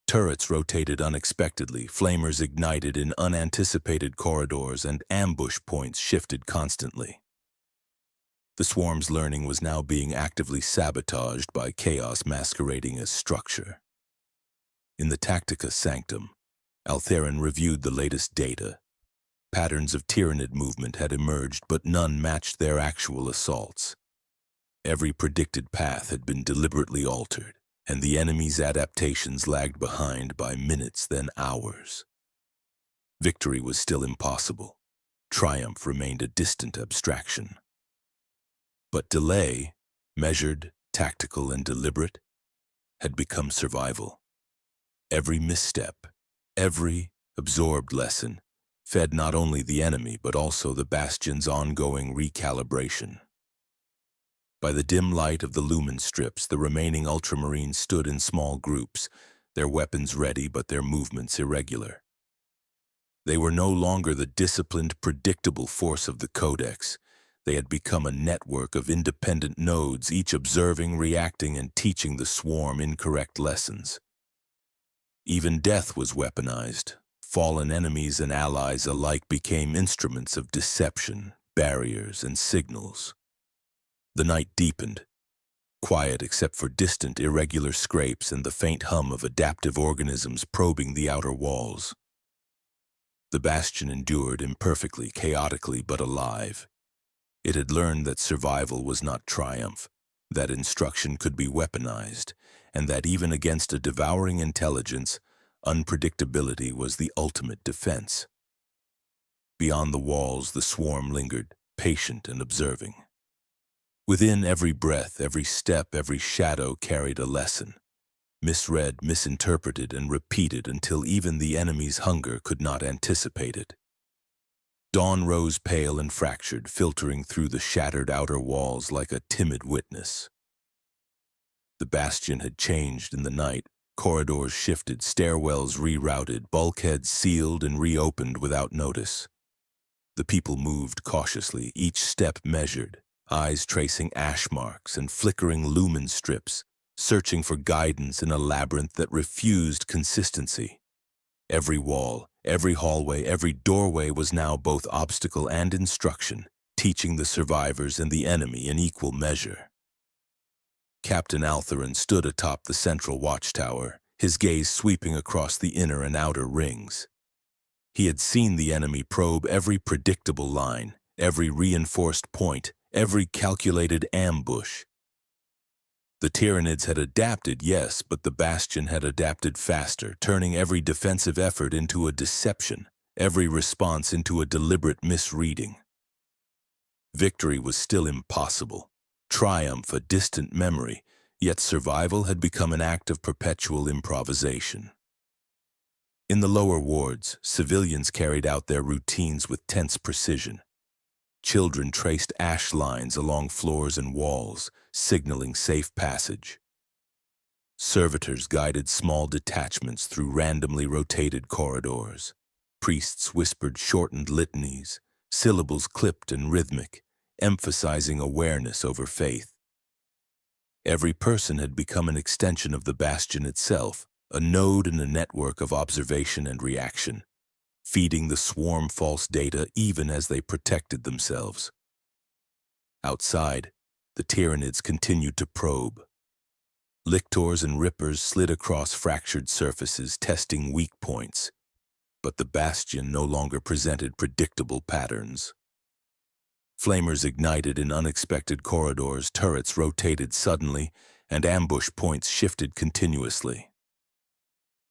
Speaker 1: Turrets rotated unexpectedly, flamers ignited in unanticipated corridors, and ambush points shifted constantly. The swarm's learning was now being actively sabotaged by chaos masquerading as structure. In the Tactica Sanctum, Altherin reviewed the latest data. Patterns of Tyranid movement had emerged, but none matched their actual assaults. Every predicted path had been deliberately altered, and the enemy's adaptations lagged behind by minutes, then hours. Victory was still impossible. Triumph remained a distant abstraction. But delay, measured, tactical, and deliberate, had become survival. Every misstep, every absorbed lesson, fed not only the enemy but also the Bastion's ongoing recalibration. By the dim light of the lumen strips, the remaining Ultramarines stood in small groups, their weapons ready but their movements irregular. They were no longer the disciplined, predictable force of the Codex. They had become a network of independent nodes, each observing, reacting, and teaching the swarm incorrect lessons. Even death was weaponized. Fallen enemies and allies alike became instruments of deception, barriers, and signals. The night deepened, quiet except for distant, irregular scrapes and the faint hum of adaptive organisms probing the outer walls. The Bastion endured imperfectly, chaotically, but alive. It had learned that survival was not triumph, that instruction could be weaponized, and that even against a devouring intelligence, unpredictability was the ultimate defense. Beyond the walls, the swarm lingered, patient and observing. Within every breath, every step, every shadow carried a lesson, misread, misinterpreted, and repeated until even the enemy's hunger could not anticipate it. Dawn rose pale and fractured, filtering through the shattered outer walls like a timid witness. The bastion had changed in the night. Corridors shifted, stairwells rerouted, bulkheads sealed and reopened without notice. The people moved cautiously, each step measured, eyes tracing ash marks and flickering lumen strips, searching for guidance in a labyrinth that refused consistency. Every wall, every hallway, every doorway was now both obstacle and instruction, teaching the survivors and the enemy in equal measure. Captain Altherin stood atop the central watchtower, his gaze sweeping across the inner and outer rings. He had seen the enemy probe every predictable line, every reinforced point, every calculated ambush. The Tyranids had adapted, yes, but the Bastion had adapted faster, turning every defensive effort into a deception, every response into a deliberate misreading. Victory was still impossible, triumph a distant memory, yet survival had become an act of perpetual improvisation. In the lower wards, civilians carried out their routines with tense precision. Children traced ash lines along floors and walls, signaling safe passage. Servitors guided small detachments through randomly rotated corridors. Priests whispered shortened litanies, syllables clipped and rhythmic, emphasizing awareness over faith. Every person had become an extension of the Bastion itself, a node in a network of observation and reaction, feeding the swarm false data even as they protected themselves. Outside, the Tyranids continued to probe. Lictors and rippers slid across fractured surfaces, testing weak points, but the Bastion no longer presented predictable patterns. Flamers ignited in unexpected corridors, turrets rotated suddenly, and ambush points shifted continuously.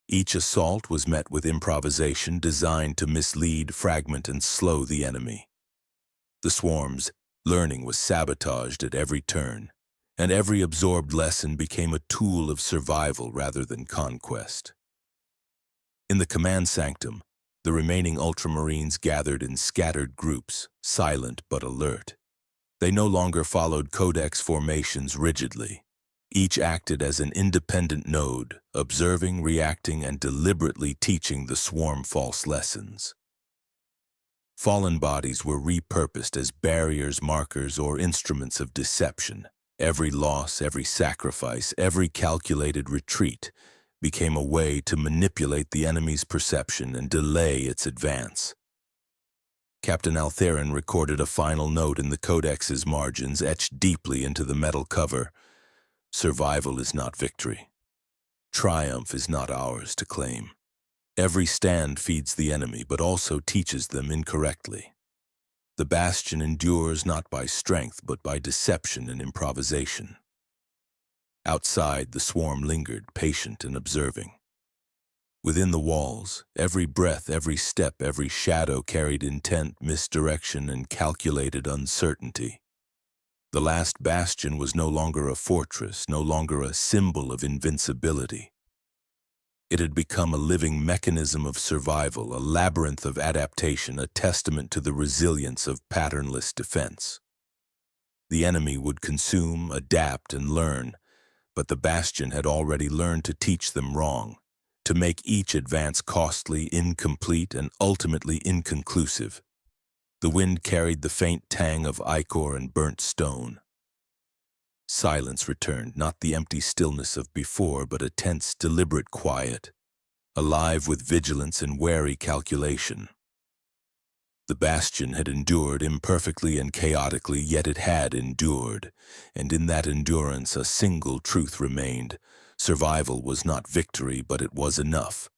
Speaker 1: Each assault was met with improvisation designed to mislead, fragment, and slow the enemy. The swarm's learning was sabotaged at every turn, and every absorbed lesson became a tool of survival rather than conquest. In the command sanctum, the remaining Ultramarines gathered in scattered groups, silent but alert. They no longer followed codex formations rigidly. Each acted as an independent node, observing, reacting, and deliberately teaching the swarm false lessons. Fallen bodies were repurposed as barriers, markers, or instruments of deception. Every loss, every sacrifice, every calculated retreat became a way to manipulate the enemy's perception and delay its advance. Captain Altherin recorded a final note in the codex's margins, etched deeply into the metal cover. Survival is not victory. Triumph is not ours to claim. Every stand feeds the enemy, but also teaches them incorrectly. The Bastion endures not by strength, but by deception and improvisation. Outside, the swarm lingered, patient and observing. Within the walls, every breath, every step, every shadow carried intent, misdirection, and calculated uncertainty. The Last Bastion was no longer a fortress, no longer a symbol of invincibility. It had become a living mechanism of survival, a labyrinth of adaptation, a testament to the resilience of patternless defense. The enemy would consume, adapt, and learn, but the Bastion had already learned to teach them wrong, to make each advance costly, incomplete, and ultimately inconclusive. The wind carried the faint tang of ichor and burnt stone. Silence returned, not the empty stillness of before, but a tense, deliberate quiet, alive with vigilance and wary calculation. The Bastion had endured imperfectly and chaotically, yet it had endured, and in that endurance a single truth remained. Survival was not victory, but it was enough.